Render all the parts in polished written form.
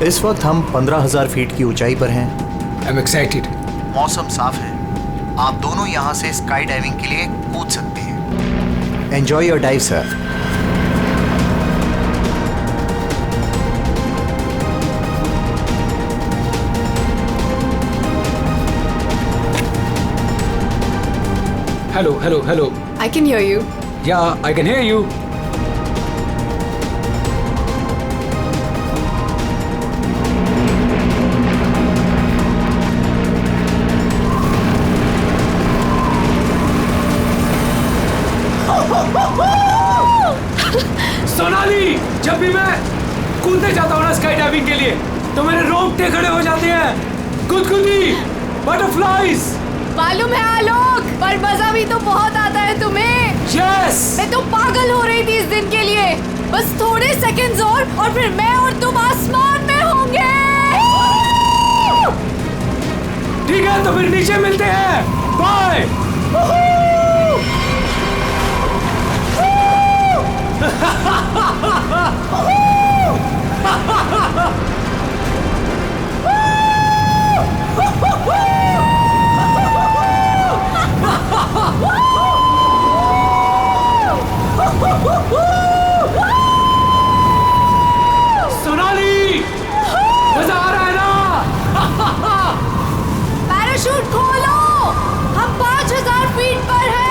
इस वक्त हम 15,000 फीट की ऊंचाई पर हैं। I'm excited. मौसम साफ है, आप दोनों यहाँ से स्काई डाइविंग के लिए कूद सकते हैं। Enjoy your dive sir. Hello. I can hear you. Yeah, I can hear you. Sonali, जब भी मैं कूदने जाता हूँ ना स्काई डाइविंग के लिए तो मेरे रोंगटे खड़े हो जाते हैं। गुदगुदी, बटरफ्लाइज। मालूम है आलोक, पर मजा भी तो बहुत आता है तुम्हें। यस। मैं तो पागल हो रही थी इस दिन के लिए। बस थोड़े सेकंड्स और फिर मैं और तुम आसमान में होंगे। ठीक है, तो फिर नीचे मिलते हैं। बाय। सोनाली, मजा आ रहा है ना? पैराशूट खोलो, हम 5,000 फीट पर हैं।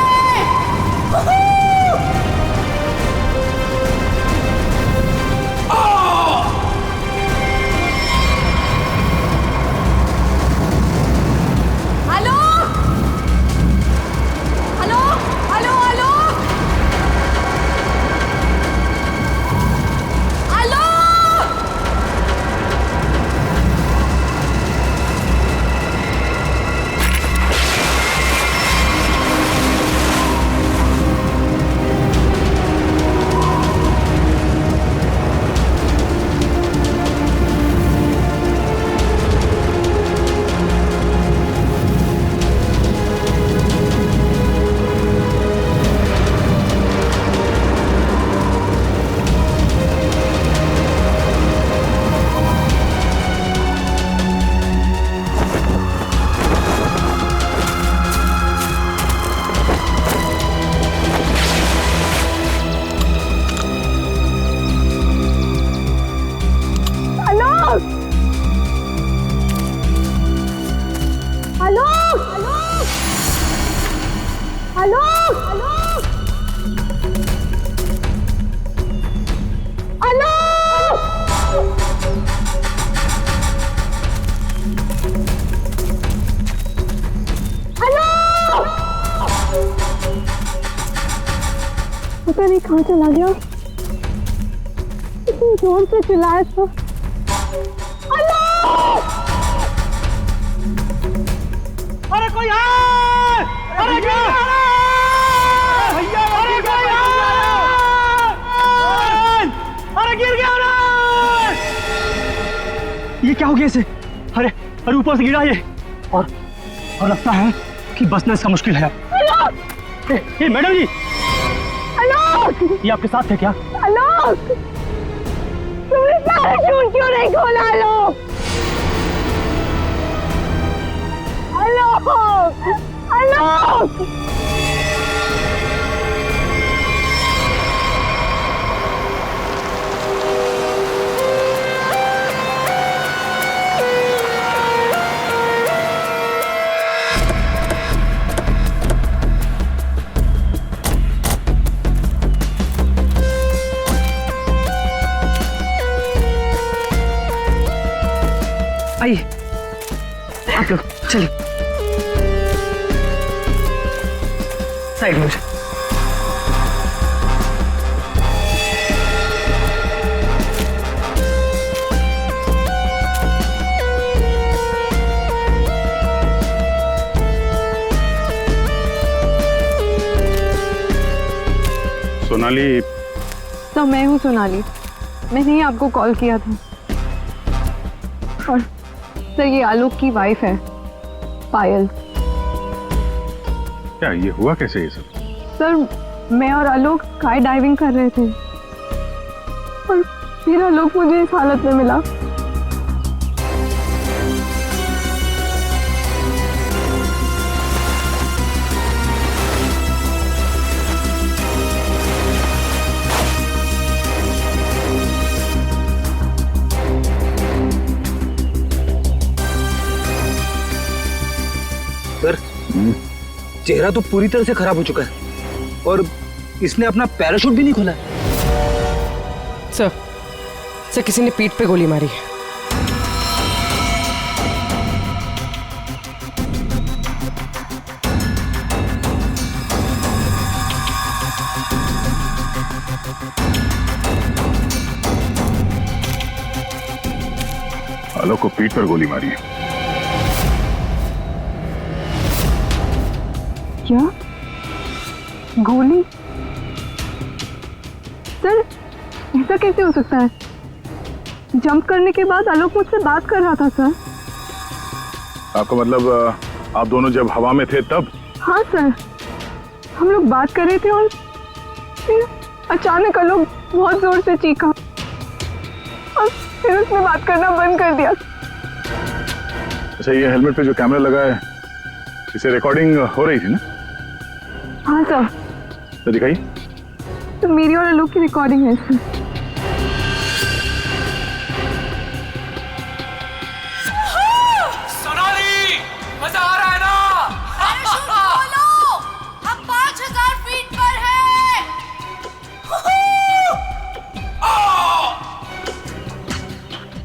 पता नहीं कहाँ चला गया। इतनी जोर से चिल्लाया था। अरे कोई है! अरे कोई भैया! अरे कोई है! अरे गिर गया ना! ये क्या हो गया इसे? अरे ऊपर से गिरा ये और लगता है कि बचना इसका मुश्किल है। ये मैडम जी, ये आपके साथ थे क्या? आलोक, तुमने पैराशूट क्यों नहीं खोला? आलोक! आइए आप लोग चलिए साइड में। सोनाली। तो मैं हूँ सोनाली, मैंने ही आपको कॉल किया था। और सर, ये आलोक की वाइफ है पायल। क्या ये हुआ कैसे ये सब? सर, मैं और आलोक स्काई डाइविंग कर रहे थे और फिर आलोक मुझे इस हालत में मिला। सर चेहरा तो पूरी तरह से खराब हो चुका है और इसने अपना पैराशूट भी नहीं खोला है। सर किसी ने पीठ पे गोली मारी है। आलोक को पीठ पर गोली मारी है। क्या गोली? सर ऐसा कैसे हो सकता है? जंप करने के बाद आलोक मुझसे बात कर रहा था सर। आपका मतलब आप दोनों जब हवा में थे तब? हाँ सर, हम लोग बात कर रहे थे और फिर अचानक आलोक बहुत जोर से चीखा और फिर उसने बात करना बंद कर दिया। अच्छा, ये हेलमेट पे जो कैमरा लगा है इसे रिकॉर्डिंग हो रही थी ना? हाँ सर। तो दिखाइए। तो मेरी और आलोक की रिकॉर्डिंग है सर। सोनाली, मजा आ रहा है ना? पैराशूट खोलो, हम 5000 फीट पर हैं।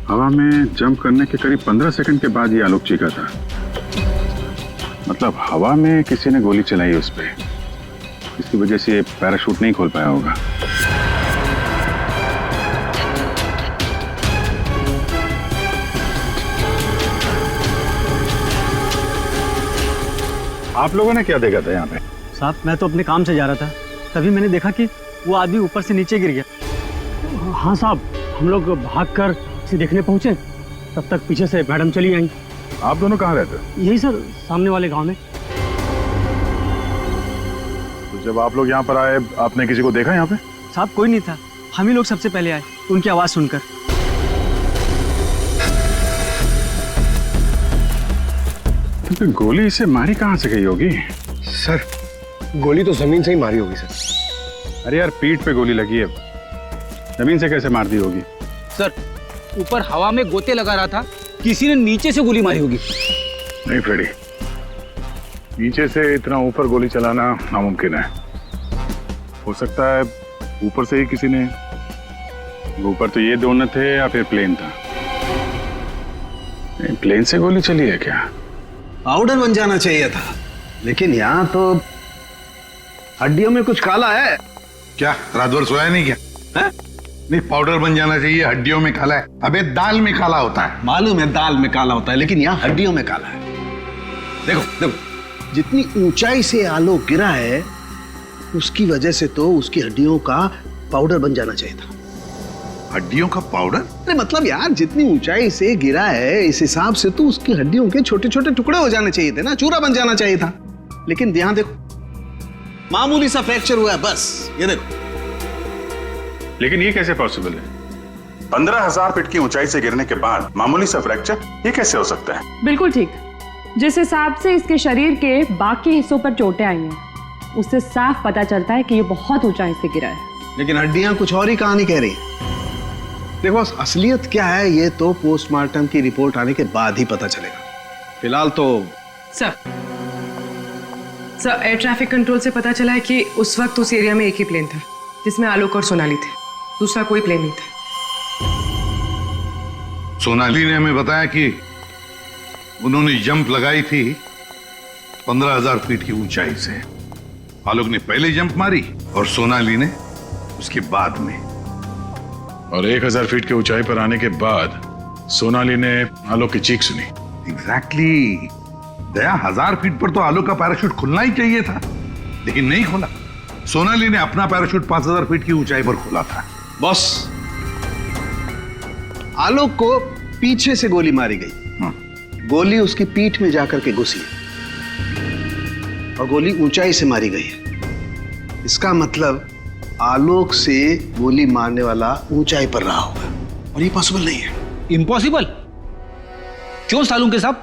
हवा में जंप करने के करीब 15 सेकंड के बाद ये आलोक चीखा था। मतलब हवा में किसी ने गोली चलाई उस पे, इसकी वजह से ये पैराशूट नहीं खोल पाया होगा। आप लोगों ने क्या देखा था यहाँ पे? साहब मैं तो अपने काम से जा रहा था, तभी मैंने देखा कि वो आदमी ऊपर से नीचे गिर गया। हाँ साहब, हम लोग भागकर इसे देखने पहुंचे, तब तक पीछे से मैडम चली आई। आप दोनों कहाँ रहते? यही सर, सामने वाले गांव में। तो जब आप लोग यहाँ पर आए, आपने किसी को देखा यहाँ पे? साहब कोई नहीं था, हम ही लोग सबसे पहले आए उनकी आवाज सुनकर। तो गोली इसे मारी कहाँ से गई होगी? सर गोली तो जमीन से ही मारी होगी सर। अरे यार, पीठ पे गोली लगी है, जमीन से कैसे मार दी होगी? सर ऊपर हवा में गोते लगा रहा था, किसी ने नीचे से गोली मारी होगी। नहीं फ्रेडी, नीचे से इतना ऊपर गोली चलाना नामुमकिन है। हो सकता है ऊपर से ही किसी ने, ऊपर तो ये दोनों थे या फिर प्लेन था। नहीं, प्लेन से गोली चली है क्या? पाउडर बन जाना चाहिए था, लेकिन यहाँ तो हड्डियों में कुछ काला है। क्या रात भर सोया नहीं क्या है? नहीं, पाउडर बन जाना चाहिए, हड्डियों में काला है। अबे दाल में काला होता है। मालूम है दाल में काला होता है, लेकिन यहाँ हड्डियों में काला है। देखो देखो, जितनी ऊंचाई से आलोक गिरा है उसकी वजह से तो उसकी हड्डियों का पाउडर बन जाना चाहिए था। हड्डियों का पाउडर? अरे मतलब यार, जितनी ऊंचाई से गिरा है इस हिसाब से तो उसकी हड्डियों के छोटे छोटे टुकड़े हो जाने चाहिए थे ना, चूरा बन जाना चाहिए था। लेकिन यहाँ देखो, मामूली सा फ्रैक्चर हुआ है बस, ये देखो। लेकिन ये कैसे पॉसिबल है? 15,000 फीट की ऊंचाई से गिरने के बाद मामूली सा फ्रैक्चर, ये कैसे हो सकता है? बिल्कुल ठीक। जिस हिसाब से इसके शरीर के बाकी हिस्सों पर चोटें आई हैं, उससे साफ पता चलता है कि ये बहुत ऊंचाई से गिरा है। लेकिन हड्डियां कुछ और ही कहानी कह रही हैं। देखो असलियत क्या है ये तो पोस्टमार्टम की रिपोर्ट आने के बाद ही पता चलेगा। फिलहाल तो सर एयर ट्रैफिक कंट्रोल से पता चला है कि उस वक्त उस एरिया में एक ही प्लेन था जिसमें आलोक और सोनाली थे, दूसरा कोई प्लेन नहीं था। सोनाली ने हमें बताया कि उन्होंने जंप लगाई थी 15,000 फीट की ऊंचाई से। आलोक ने पहले जंप मारी और सोनाली ने उसके बाद में। और 1,000 फीट की ऊंचाई पर आने के बाद सोनाली ने आलोक की चीख सुनी। एग्जैक्टली। दया, 1000 फीट पर तो आलोक का पैराशूट खुलना ही चाहिए था, लेकिन नहीं खोला। सोनाली ने अपना पैराशूट 5000 फीट की ऊंचाई पर खोला था। बॉस, आलोक को पीछे से गोली मारी गई। गोली उसकी पीठ में जाकर के घुसी और गोली ऊंचाई से मारी गई है। इसका मतलब आलोक से गोली मारने वाला ऊंचाई पर रहा होगा और ये पॉसिबल नहीं है। इम्पॉसिबल? क्यों सालू के साहब?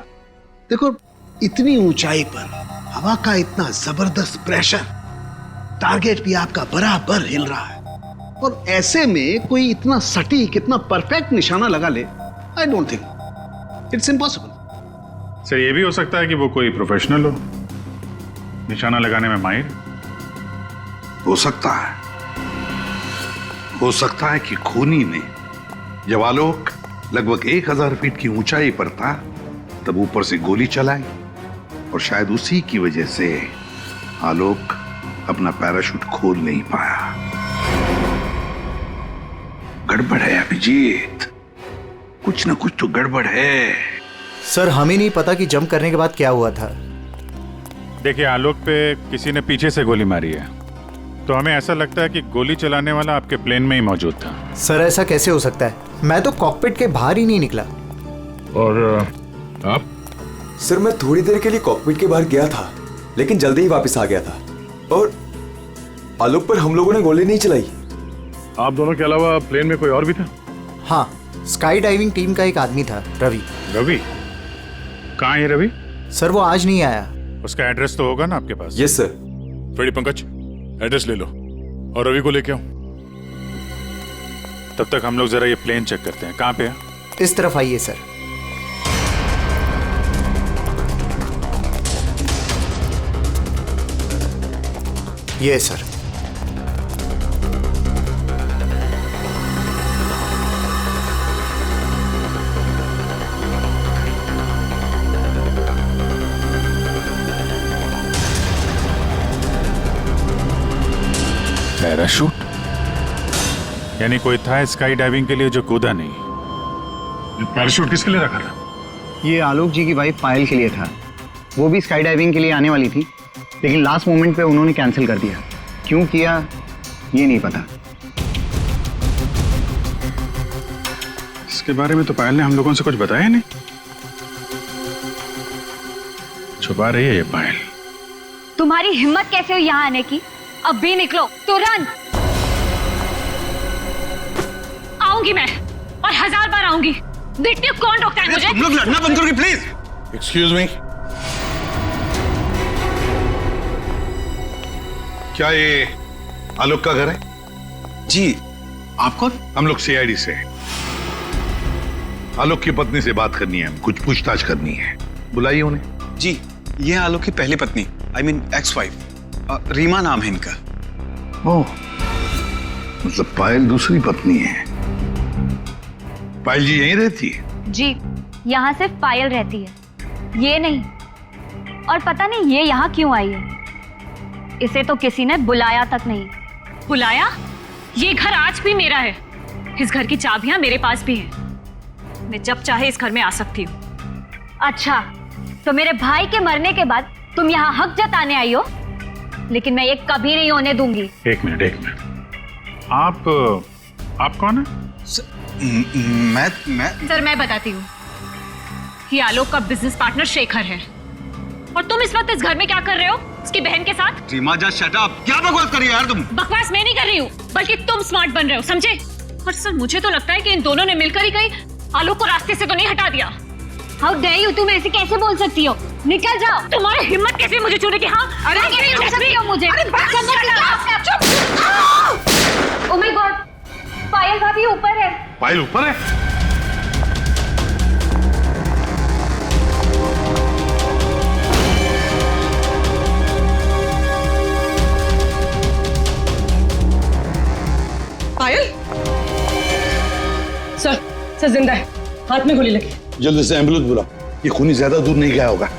देखो, इतनी ऊंचाई पर हवा का इतना जबरदस्त प्रेशर, टारगेट भी आपका बराबर हिल रहा है और ऐसे में कोई इतना सटीक, इतना परफेक्ट निशाना लगा ले, I don't think, it's impossible. Sir ये भी हो सकता है कि वो कोई प्रोफेशनल हो, निशाना लगाने में माहिर? हो सकता है कि खूनी ने जब आलोक लगभग 1000 फीट की ऊंचाई पर था तब ऊपर से गोली चलाई और शायद उसी की वजह से आलोक अपना पैराशूट खोल नहीं पाया। गड़बड़ है अभिजीत, कुछ ना कुछ तो गड़बड़ है। सर हमें नहीं पता कि जंप करने के बाद क्या हुआ था। देखिए, आलोक पे किसी ने पीछे से गोली मारी है, तो हमें ऐसा लगता है कि गोली चलाने वाला आपके प्लेन में ही मौजूद था। सर ऐसा कैसे हो सकता है? मैं तो कॉकपिट के बाहर ही नहीं निकला। और आप? सर मैं थोड़ी देर के लिए कॉकपिट के बाहर गया था, लेकिन जल्दी ही वापस आ गया था और आलोक पर हम लोगों ने गोली नहीं चलाई। आप दोनों के अलावा प्लेन में कोई और भी था? हाँ, स्काई डाइविंग टीम का एक आदमी था, रवि। रवि? कहाँ है रवि? सर वो आज नहीं आया। उसका एड्रेस तो होगा ना आपके पास? Yes sir. Freddy, Pankaj address ले लो और रवि को लेके आओ। तब तक हम लोग जरा ये प्लेन चेक करते हैं। कहाँ पे है? इस तरफ आइए सर। ये सर। पैराशूट? यानी कोई था स्काई डाइविंग के लिए जो कूदा नहीं। पैराशूट किसके लिए रखा था? ये आलोक जी की वाइफ पायल के लिए था। वो भी स्काई डाइविंग के लिए आने वाली थी, लेकिन लास्ट मोमेंट पे उन्होंने कैंसिल कर दिया। क्यों किया ये नहीं पता। इसके बारे में तो पायल ने हम लोगों से कुछ बताया नहीं। छुपा रही है ये पायल। तुम्हारी हिम्मत कैसे हुई यहाँ आने की? अब भी निकलो तुरंत। आऊंगी मैं और 1000 बार आऊंगी। देखती हूँ कौन रोकता है मुझे। तुम लोग लड़ना बंद करोगे प्लीज? एक्सक्यूज मी, क्या ये आलोक का घर है? जी। आप कौन? हम लोग सीआईडी से हैं। आलोक की पत्नी से बात करनी है, कुछ पूछताछ करनी है। बुलाइए उन्हें। जी, ये आलोक की पहली पत्नी, I mean ex wife, Reema नाम है इनका। ओह, मतलब पायल दूसरी पत्नी है। पायल जी यहीं रहती है? जी, यहाँ सिर्फ पायल रहती है, ये नहीं। और पता नहीं ये यहाँ क्यों आई है। इसे तो किसी ने बुलाया तक नहीं। बुलाया? ये घर आज भी मेरा है। इस घर की चाबियां मेरे पास भी हैं। मैं जब चाहे इस घर में आ सकती हूँ। अच्छा, तो मेरे भाई के मरने के बाद तुम यहाँ हक जताने आई हो, लेकिन मैं ये कभी नहीं होने दूंगी। एक मिनट। आप कौन है? मैं सर मैं बताती हूँ। ये आलोक का बिजनेस पार्टनर शेखर है। और तुम इस वक्त इस घर में क्या कर रहे हो उसकी बहन के साथ? Reema just shut up. क्या बकवास कर रही हो यार तुम? बकवास मैं नहीं कर रही हूँ, बल्कि तुम स्मार्ट बन रहे हो, समझे? और सर मुझे तो लगता है कि इन दोनों ने मिलकर ही कहीं आलोक को रास्ते से तो नहीं हटा दिया। हाउ डेयर यू, तुम ऐसे कैसे बोल सकती हो? निकल जाओ। तुम्हारी हिम्मत कैसे मुझे छूने की? हाँ, अरे कैसे छू सकती हो मुझे? ओह माय गॉड, पायल भाभी ऊपर है। पायल ऊपर है? पायल? सर जिंदा है, हाथ में गोली लगी। जल्दी से एम्बुलेंस बुलाओ, ये खूनी ज्यादा दूर नहीं गया होगा।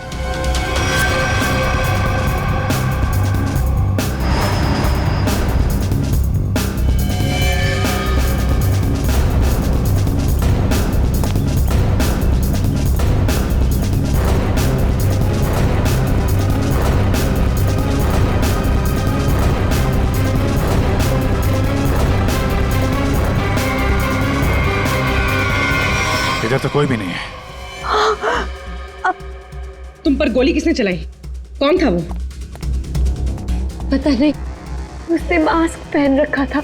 इधर तो कोई भी नहीं है। तुम पर गोली किसने चलाई? कौन था वो? पता नहीं, उसने मास्क पहन रखा था।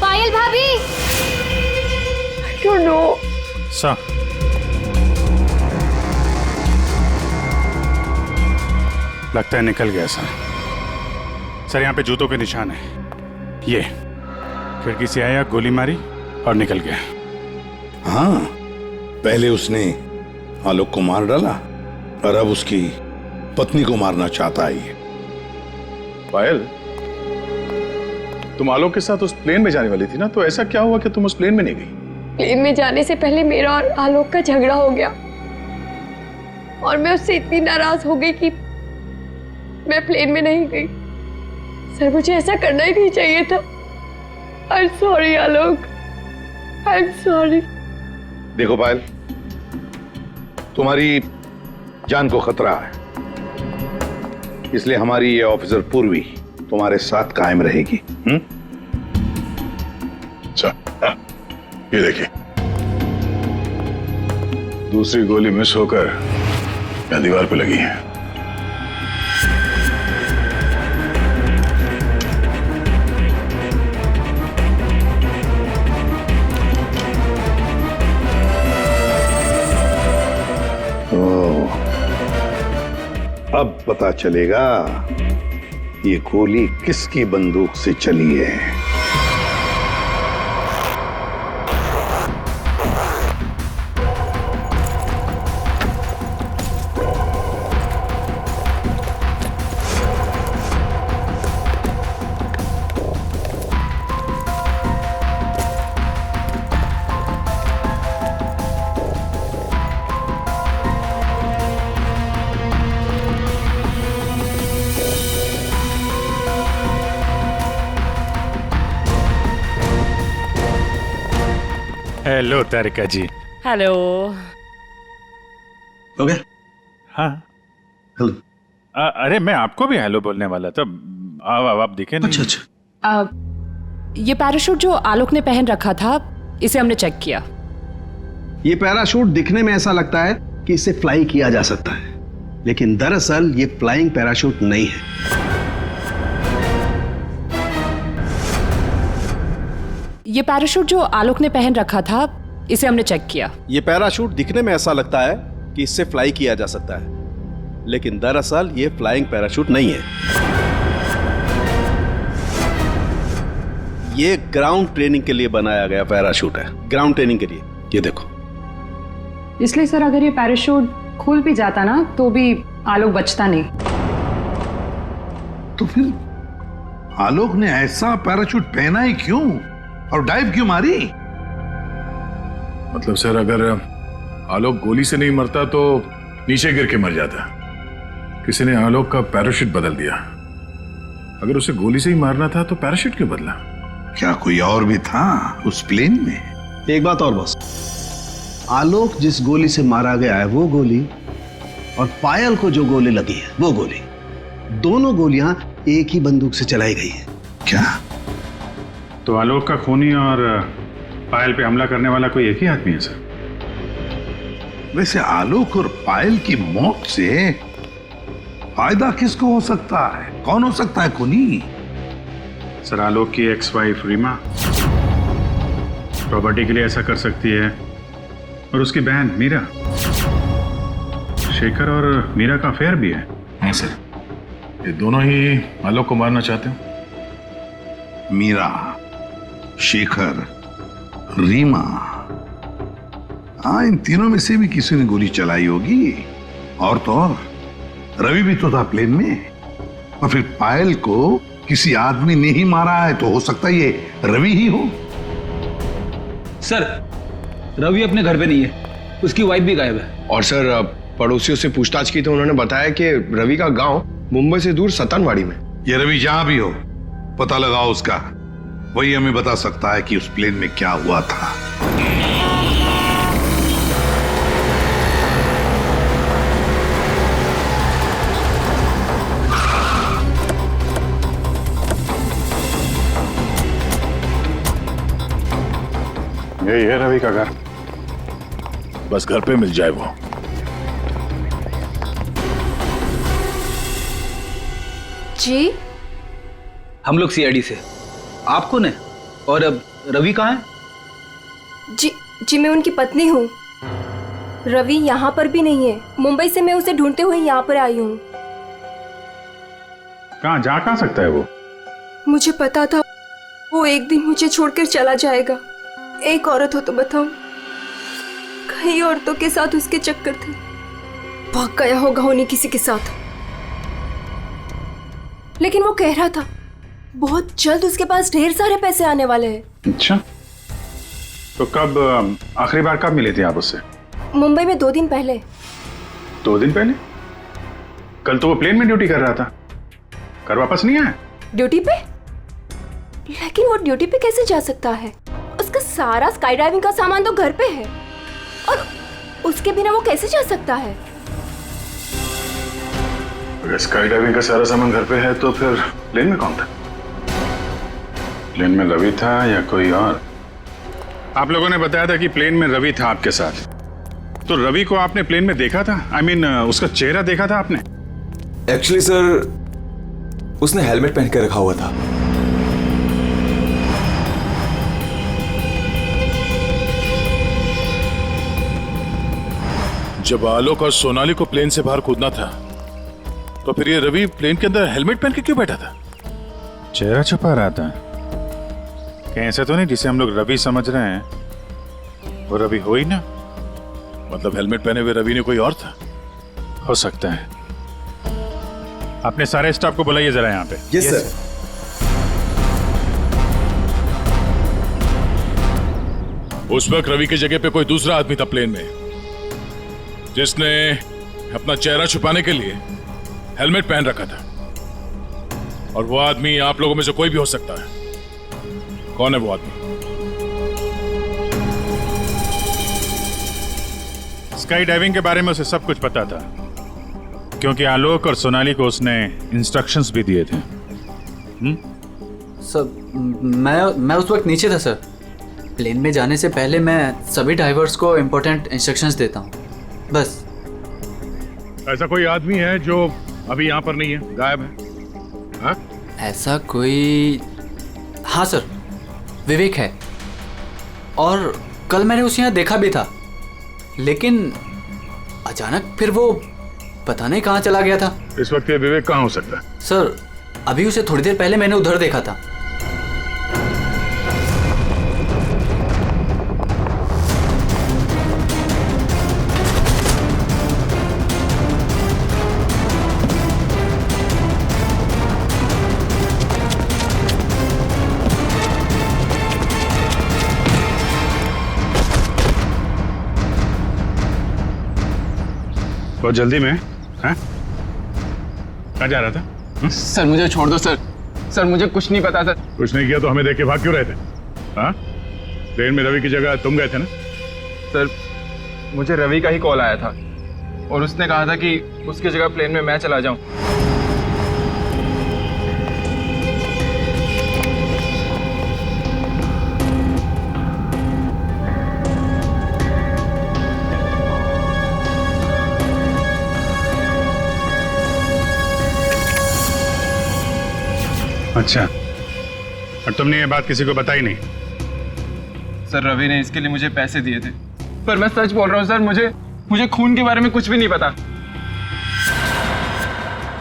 पायल भाभी। I don't know. सर, लगता है निकल गया सर। सर यहाँ पे जूतों के निशान है। खिड़की से आया, गोली मारी और निकल गया। हाँ, पहले उसने आलोक को मार डाला और अब उसकी पत्नी को मारना चाहता है। पायल, तुम आलोक के साथ उस प्लेन में जाने वाली थी ना, तो ऐसा क्या हुआ कि तुम उस प्लेन में नहीं गई? प्लेन में जाने से पहले मेरा और आलोक का झगड़ा हो गया और मैं उससे इतनी नाराज हो गई कि मैं प्लेन में नहीं गई। सर, मुझे ऐसा करना ही नहीं चाहिए था। I am sorry Alok, I am sorry. देखो पायल, तुम्हारी जान को खतरा है, इसलिए हमारी ये ऑफिसर पूर्वी तुम्हारे साथ कायम रहेगी। अच्छा, ये देखिए, दूसरी गोली मिस होकर या दीवार पे लगी है। अब पता चलेगा ये गोली किसकी बंदूक से चली है। हेलो तारिका जी। हेलो। हो गया? हाँ। हेलो। अरे मैं आपको भी हेलो बोलने वाला था। आप दिखे नहीं। अच्छा अच्छा। ये पैराशूट जो आलोक ने पहन रखा था, इसे हमने चेक किया। ये पैराशूट दिखने में ऐसा लगता है कि इसे फ्लाई किया जा सकता है, लेकिन दरअसल ये फ्लाइंग पैराशूट नहीं है। ये पैराशूट जो आलोक ने पहन रखा था, इसे हमने चेक किया। ये पैराशूट दिखने में ऐसा लगता है कि इससे फ्लाई किया जा सकता है, लेकिन दरअसल ये फ्लाइंग पैराशूट नहीं है। ये ग्राउंड ट्रेनिंग के लिए बनाया गया पैराशूट है, ग्राउंड ट्रेनिंग के लिए। ये देखो। इसलिए सर, अगर ये पैराशूट खुल भी जाता ना तो भी आलोक बचता नहीं। तो फिर आलोक ने ऐसा पैराशूट पहना ही क्यों और डाइव क्यों मारी? मतलब सर, अगर आलोक गोली से नहीं मरता तो नीचे गिर के मर जाता। किसी ने आलोक का पैराशूट बदल दिया। अगर उसे गोली से ही मारना था तो पैराशूट क्यों बदला? क्या कोई और भी था उस प्लेन में? एक बात और बस, आलोक जिस गोली से मारा गया है वो गोली और पायल को जो गोली लगी है वो गोली, दोनों गोलियां एक ही बंदूक से चलाई गई है। क्या? तो आलोक का खूनी और पायल पे हमला करने वाला कोई एक ही आदमी है सर? वैसे आलोक और पायल की मौत से फायदा किसको हो सकता है? कौन हो सकता है खूनी? सर, आलोक की एक्स वाइफ रीमा प्रॉपर्टी के लिए ऐसा कर सकती है, और उसकी बहन मीरा। शेखर और मीरा का अफेयर भी है। हाँ सर, ये दोनों ही आलोक को मारना चाहते हो। मीरा, शेखर, रीमा, हाँ, इन तीनों में से भी किसी ने गोली चलाई होगी। और तो और रवि भी तो था प्लेन में, और फिर पायल को किसी आदमी ने ही मारा है, तो हो सकता है ये रवि ही हो। सर, रवि अपने घर पे नहीं है, उसकी वाइफ भी गायब है। और सर, पड़ोसियों से पूछताछ की तो उन्होंने बताया कि रवि का गांव मुंबई से दूर सतनवाड़ी में। ये रवि जहां भी हो, पता लगाओ उसका, वही हमें बता सकता है कि उस प्लेन में क्या हुआ था। यही है रवि का घर, बस घर पे मिल जाए वो। जी, हम लोग सीआईडी से। आप कौन है और अब रवि कहाँ है? जी मैं उनकी पत्नी हूँ। रवि यहाँ पर भी नहीं है। मुंबई से मैं उसे ढूंढते हुए यहाँ पर आई हूँ। कहाँ जा सकता है वो? मुझे पता था वो एक दिन मुझे छोड़कर चला जाएगा। एक औरत हो तो बताओ, कई औरतों के साथ उसके चक्कर थे, भाग गया होगा उन्हीं किसी के साथ। लेकिन वो कह रहा था बहुत जल्द उसके पास ढेर सारे पैसे आने वाले हैं। अच्छा, तो कब आखिरी बार कब मिले थे आप उससे? मुंबई में 2 दिन पहले। 2 दिन पहले? कल तो वो प्लेन में ड्यूटी कर रहा था, घर वापस नहीं आया? ड्यूटी पे? लेकिन वो ड्यूटी पे कैसे जा सकता है? उसका सारा स्काई डाइविंग का सामान तो घर पे है, और उसके बिना वो कैसे जा सकता है? अगर स्काई डाइविंग का सारा सामान घर पे है तो फिर प्लेन में कौन था? प्लेन में रवि था या कोई और? आप लोगों ने बताया था कि प्लेन में रवि था आपके साथ, तो रवि को आपने प्लेन में देखा था? I mean, उसका चेहरा देखा था आपने? एक्चुअली सर, उसने हेलमेट पहन के रखा हुआ था। जब आलोक और सोनाली को प्लेन से बाहर कूदना था, तो फिर ये रवि प्लेन के अंदर हेलमेट पहन के क्यों बैठा था? चेहरा छुपा रहा था? कहीं ऐसा तो नहीं जिसे हम लोग रवि समझ रहे हैं वो रवि हो ही ना? मतलब हेलमेट पहने हुए रवि ने कोई और था? हो सकता है। अपने सारे स्टाफ को बुलाइए जरा यहाँ पे। Yes sir. उस वक्त रवि की जगह पे कोई दूसरा आदमी था प्लेन में, जिसने अपना चेहरा छुपाने के लिए हेलमेट पहन रखा था। और वो आदमी आप लोगों में से कोई भी हो सकता है। कौन है वो आदमी? स्काई डाइविंग के बारे में उसे सब कुछ पता था, क्योंकि आलोक और सोनाली को उसने इंस्ट्रक्शंस भी दिए थे। सर, मैं उस वक्त नीचे था सर। प्लेन में जाने से पहले मैं सभी ड्राइवर्स को इम्पोर्टेंट इंस्ट्रक्शंस देता हूँ, बस। ऐसा कोई आदमी है जो अभी यहाँ पर नहीं है, गायब है? हाँ? ऐसा कोई? हाँ सर, विवेक है, और कल मैंने उसे यहाँ देखा भी था, लेकिन अचानक फिर वो पता नहीं कहाँ चला गया था। इस वक्त ये विवेक कहाँ हो सकता है? सर, अभी उसे थोड़ी देर पहले मैंने उधर देखा था। बहुत जल्दी में? हैं? कहाँ जा रहा था? सर मुझे छोड़ दो सर। सर मुझे कुछ नहीं पता सर। कुछ नहीं किया तो हमें देख के भाग क्यों रहे थे? हाँ? प्लेन में रवि की जगह तुम गए थे ना? सर मुझे रवि का ही कॉल आया था, और उसने कहा था कि उसकी जगह प्लेन में मैं चला जाऊं। अच्छा, और तुमने ये बात किसी को बताई नहीं? सर रवि ने इसके लिए मुझे पैसे दिए थे, पर मैं सच बोल रहा हूँ सर, मुझे खून के बारे में कुछ भी नहीं पता।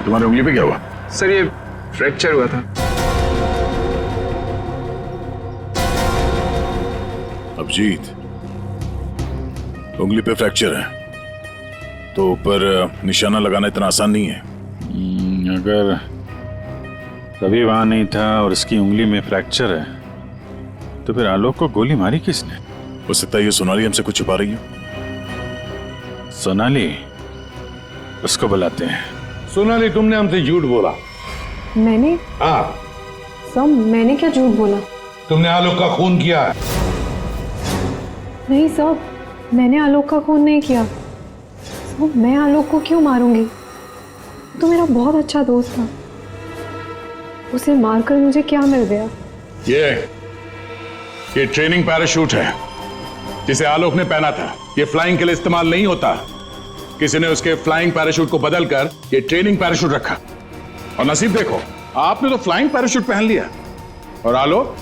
तुम्हारी उंगली पे क्या हुआ? सर ये फ्रैक्चर हुआ था। अभिजीत, उंगली पे फ्रैक्चर है तो ऊपर निशाना लगाना इतना आसान नहीं है। अगर रवि वहां नहीं था और इसकी उंगली में फ्रैक्चर है, तो फिर आलोक को गोली मारी किसने? हो सकता है ये सोनाली हमसे कुछ छुपा रही हो। सोनाली, उसको बुलाते हैं। सोनाली, तुमने हमसे झूठ बोला। मैंने? हाँ। सब मैंने क्या झूठ बोला? तुमने आलोक का खून किया है। नहीं सब, मैंने आलोक का खून नहीं किया। सब, मैं आलोक को क्यों मारूंगी? तो मेरा बहुत अच्छा दोस्त था, उसे मारकर मुझे क्या मिल गया? ये ट्रेनिंग पैराशूट है जिसे आलोक ने पहना था। ये फ्लाइंग के लिए इस्तेमाल नहीं होता। किसी ने उसके फ्लाइंग पैराशूट को बदलकर ये ट्रेनिंग पैराशूट रखा, और नसीब देखो आपने तो फ्लाइंग पैराशूट पहन लिया, और आलोक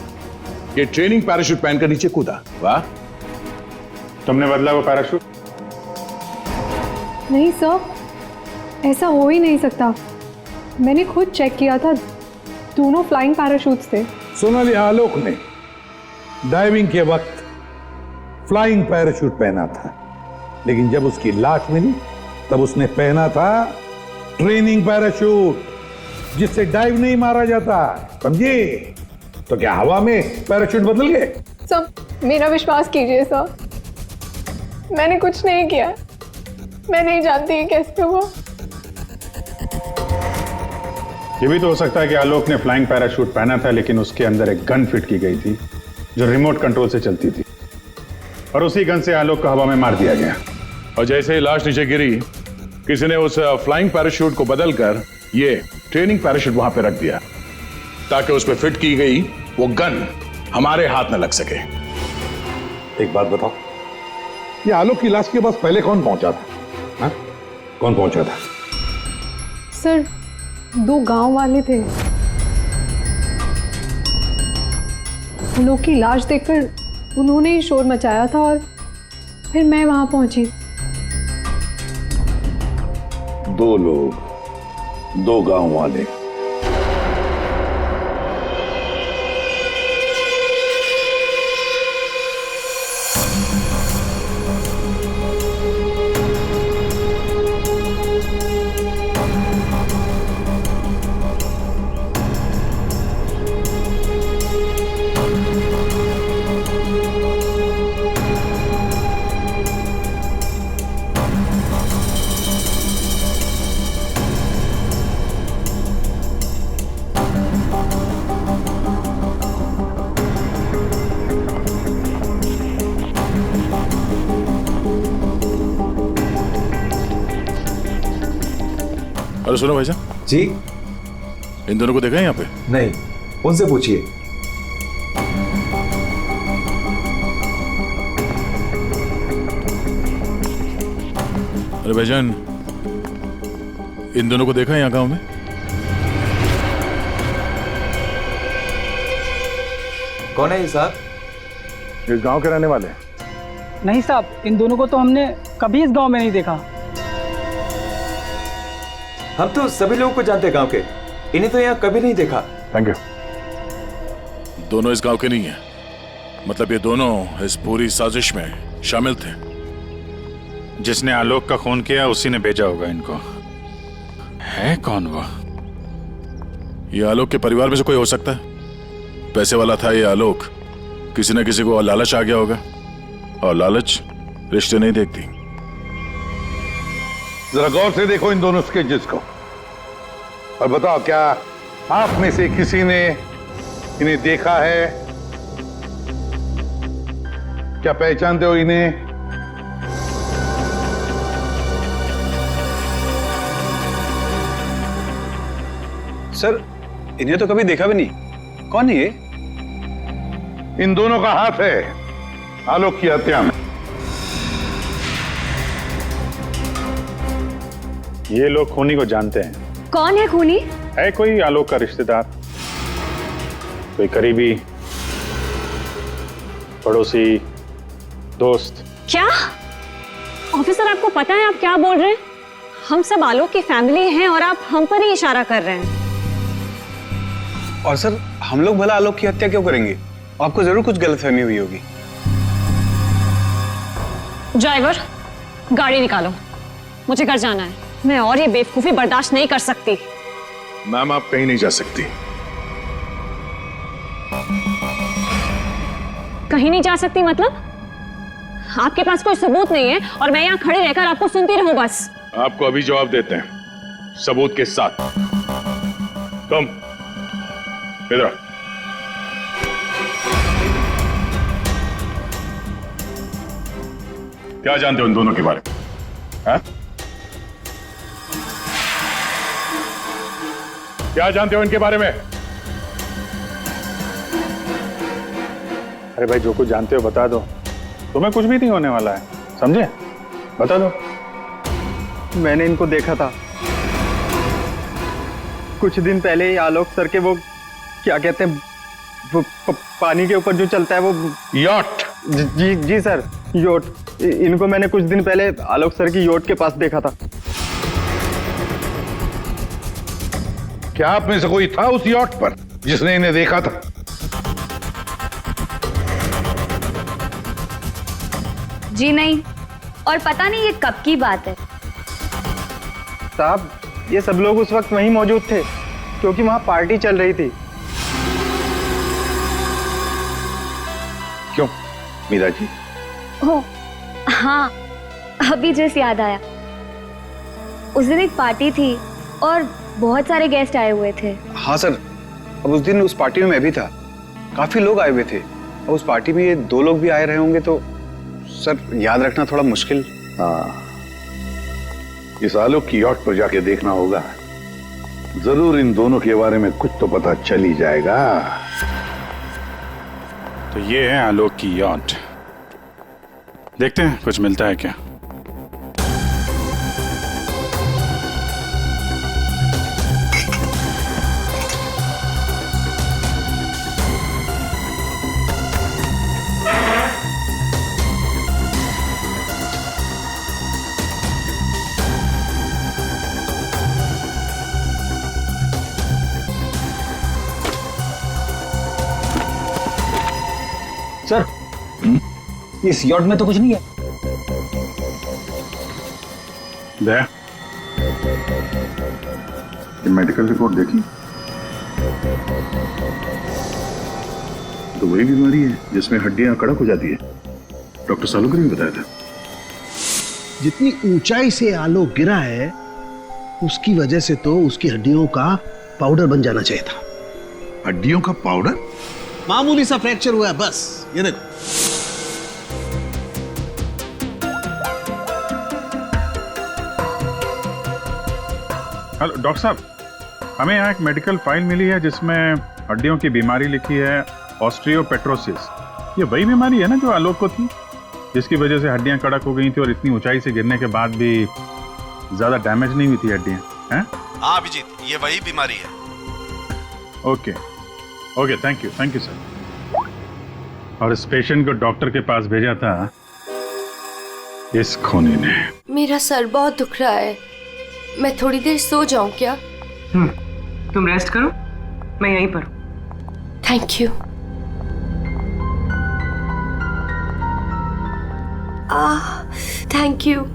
ये ट्रेनिंग पैराशूट पहनकर नीचे कूदा। वाह, तुमने बदला वो पैराशूट? नहीं सर, ऐसा हो ही नहीं सकता। मैंने खुद चेक किया था, दोनों फ्लाइंग पैराशूट्स थे। सोनाली, आलोक ने डाइविंग के वक्त फ्लाइंग पैराशूट पहना था, लेकिन जब उसकी लाश मिली तब उसने पहना था ट्रेनिंग पैराशूट, जिससे डाइव नहीं मारा जाता, समझे? तो क्या हवा में पैराशूट बदल गए? सर, मेरा विश्वास कीजिए सर, मैंने कुछ नहीं किया। मैं नहीं जानती ये कैसे हुआ। ये भी तो हो सकता है कि आलोक ने फ्लाइंग पैराशूट पहना था, लेकिन उसके अंदर एक गन फिट की गई थी जो रिमोट कंट्रोल से चलती थी, और उसी गन से आलोक को हवा में मार दिया गया। और जैसे ही लाश नीचे गिरी, किसी ने उस फ्लाइंग पैराशूट को बदलकर ये ट्रेनिंग पैराशूट वहां पे रख दिया, ताकि उस पर फिट की गई वो गन हमारे हाथ में लग सके। एक बात बताओ, ये आलोक की लाश के पास पहले कौन पहुंचा था? हा? कौन पहुंचा था? सर, 2 गांव वाले थे। आलोक की लाश देखकर उन्होंने ही शोर मचाया था और फिर मैं वहां पहुंची। 2 लोग, 2 गांव वाले। अरे सुनो भाईजान जी, इन दोनों को देखा है यहाँ पे? नहीं, उनसे पूछिए। अरे भाईजान, इन दोनों को देखा है यहाँ गांव में? कौन है ये साहब? इस गांव के रहने वाले हैं? नहीं साहब, इन दोनों को तो हमने कभी इस गांव में नहीं देखा। हम तो सभी लोगों को जानते हैं गांव के, इन्हें तो यहाँ कभी नहीं देखा। Thank you. दोनों इस गांव के नहीं हैं, मतलब ये दोनों इस पूरी साजिश में शामिल थे। जिसने आलोक का खून किया उसी ने भेजा होगा इनको। है कौन वो? ये आलोक के परिवार में से कोई हो सकता है। पैसे वाला था ये आलोक, किसी न किसी को लालच आ गया होगा, और लालच रिश्ते नहीं देखती। जरा गौर से देखो इन दोनों स्केचेस को और बताओ, क्या आप में से किसी ने इन्हें देखा है? क्या पहचानते हो इन्हें? सर, इन्हें तो कभी देखा भी नहीं। कौन है ये? इन दोनों का हाथ है आलोक की हत्या में। ये लोग खूनी को जानते हैं। कौन है खूनी? है कोई आलोक का रिश्तेदार, कोई करीबी, पड़ोसी, दोस्त। क्या ऑफिसर, आपको पता है आप क्या बोल रहे हैं? हम सब आलोक की फैमिली हैं और आप हम पर ही इशारा कर रहे हैं। और सर, हम लोग भला आलोक की हत्या क्यों करेंगे? आपको जरूर कुछ गलतफहमी हुई होगी। ड्राइवर, गाड़ी निकालो, मुझे घर जाना है। मैं और ये बेवकूफी बर्दाश्त नहीं कर सकती। मैम, आप कहीं नहीं जा सकती। कहीं नहीं जा सकती मतलब? आपके पास कोई सबूत नहीं है और मैं यहाँ खड़े रहकर आपको सुनती रहूं बस? आपको अभी जवाब देते हैं, सबूत के साथ। कम इधर आओ। क्या जानते हो इन दोनों के बारे में? हाँ? क्या जानते हो इनके बारे में? अरे भाई, जो कुछ जानते हो बता दो, तुम्हें कुछ भी नहीं होने वाला है, समझे? बता दो। मैंने इनको देखा था कुछ दिन पहले ही। आलोक सर के वो क्या कहते हैं, वो पानी के ऊपर जो चलता है वो यॉट। जी जी सर, योट। इनको मैंने कुछ दिन पहले आलोक सर की योट के पास देखा था। क्या आप में से कोई था उस यॉट पर जिसने इन्हें देखा था? जी नहीं, और पता नहीं ये कब की बात है। साहब, ये सब लोग उस वक्त वहीं मौजूद थे क्योंकि वहां पार्टी चल रही थी। क्यों मीरा जी? हो हाँ, अभी जस्ट याद आया। उस दिन एक पार्टी थी और बहुत सारे गेस्ट आए हुए थे। हाँ सर, अब उस दिन उस पार्टी में मैं भी था, काफी लोग आए हुए थे और उस पार्टी में ये 2 लोग भी आए रहे होंगे, तो सर याद रखना थोड़ा मुश्किल। हाँ, इस आलोक की यॉट पर जाके देखना होगा, जरूर इन दोनों के बारे में कुछ तो पता चल ही जाएगा। तो ये है आलोक की यॉट, देखते हैं कुछ मिलता है क्या। सर, इस यॉट में तो कुछ नहीं है। ये मेडिकल रिपोर्ट देखी तो वही बीमारी है जिसमें हड्डियां कड़क हो जाती है, डॉक्टर सालुकर ने बताया था। जितनी ऊंचाई से आलोक गिरा है उसकी वजह से तो उसकी हड्डियों का पाउडर बन जाना चाहिए था। हड्डियों का पाउडर? मामूली सा फ्रैक्चर हुआ है बस, ये देखो। हेलो डॉक्टर साहब, हमें यहाँ एक मेडिकल फाइल मिली है जिसमें हड्डियों की बीमारी लिखी है, ऑस्टियोपेट्रोसिस। ये वही बीमारी है ना जो आलोक को थी, जिसकी वजह से हड्डियां कड़क हो गई थी और इतनी ऊंचाई से गिरने के बाद भी ज्यादा डैमेज नहीं हुई थी हड्डियां, हैं? हाँ अभिजीत, ये वही बीमारी है। Okay okay, thank you sir. और इस पेशेंट को डॉक्टर के पास भेजा था इस खूनी ने। मेरा सर बहुत दुख रहा है, मैं थोड़ी देर सो जाऊं क्या? तुम रेस्ट करो, मैं यहीं पर हूं। Thank you. Thank you.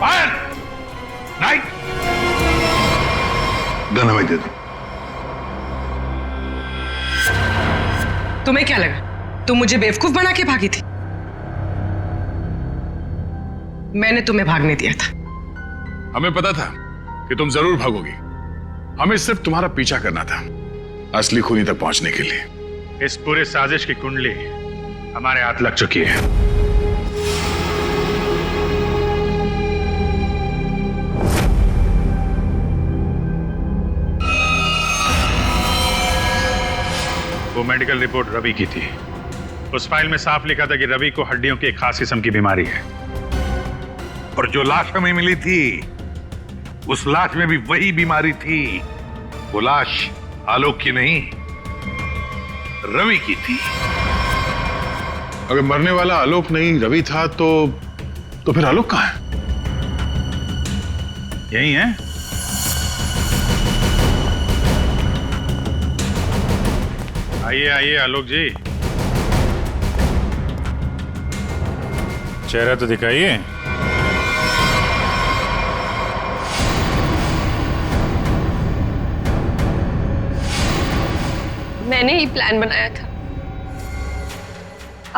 Fire! Night! Gun हमें दे दो। तुम्हें क्या लगा तुम मुझे बेवकूफ बना के भागी थी? मैंने तुम्हें भागने दिया था। हमें पता था कि तुम जरूर भागोगी, हमें सिर्फ तुम्हारा पीछा करना था असली खूनी तक पहुंचने के लिए। इस पूरे साजिश की कुंडली हमारे हाथ लग चुकी है। वो मेडिकल रिपोर्ट रवि की थी। उस फाइल में साफ लिखा था कि रवि को हड्डियों की एक खास किस्म की बीमारी है। और जो लाश हमें मिली थी, उस लाश में भी वही बीमारी थी। वो लाश आलोक की नहीं, रवि की थी। अगर मरने वाला आलोक नहीं रवि था तो फिर आलोक कहाँ है? यही है? आइए आइए आलोक जी, चेहरा तो दिखाइए। मैंने ही प्लान बनाया था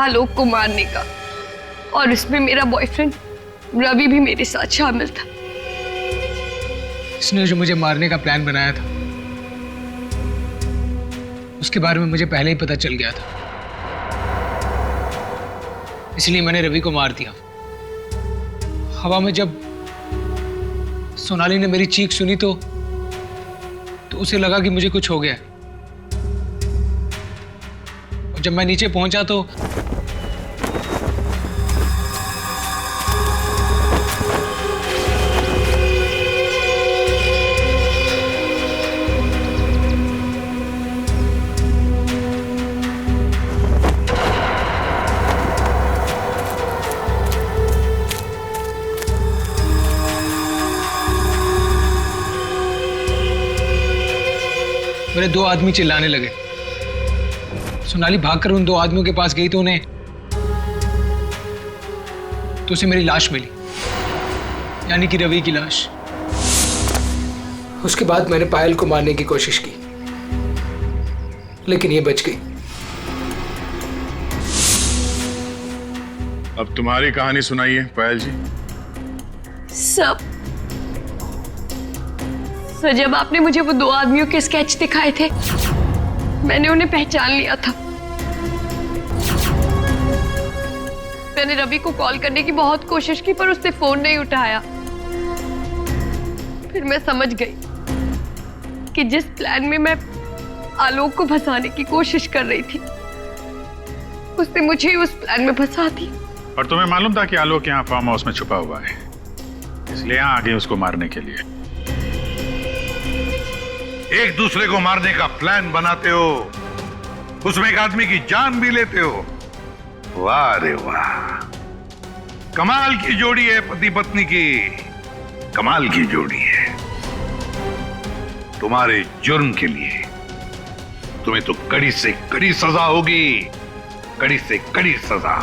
आलोक को मारने का, और इसमें मेरा बॉयफ्रेंड रवि भी मेरे साथ शामिल था। इसने जो मुझे मारने का प्लान बनाया था उसके बारे में मुझे पहले ही पता चल गया था, इसलिए मैंने रवि को मार दिया। हवा में जब सोनाली ने मेरी चीख सुनी तो उसे लगा कि मुझे कुछ हो गया। और जब मैं नीचे पहुंचा तो मेरे दो आदमी चिल्लाने लगे। सोनाली भागकर उन दो आदमियों के पास गई तो उसे मेरी लाश मिली, यानी कि रवि की लाश। उसके बाद मैंने पायल को मारने की कोशिश की, लेकिन ये बच गई। अब तुम्हारी कहानी सुनाइए पायल जी। सर, जब आपने मुझे वो दो आदमियों के स्केच दिखाए थे, मैंने उन्हें पहचान लिया था। मैंने रवि को कॉल करने की बहुत कोशिश की, पर उसने फोन नहीं उठाया। फिर मैं समझ गई कि जिस प्लान में मैं आलोक को फंसाने की कोशिश कर रही थी, उसने मुझे उस प्लान में फंसा दिया। और तुम्हें मालूम था कि आलोक यहाँ फार्म हाउस में छुपा हुआ है, इसलिए यहाँ आ गए उसको मारने के लिए। एक दूसरे को मारने का प्लान बनाते हो, उसमें एक आदमी की जान भी लेते हो। वाह रे वाह, कमाल की जोड़ी है पति पत्नी की, कमाल की जोड़ी है। तुम्हारे जुर्म के लिए तुम्हें तो कड़ी से कड़ी सजा होगी, कड़ी से कड़ी सजा।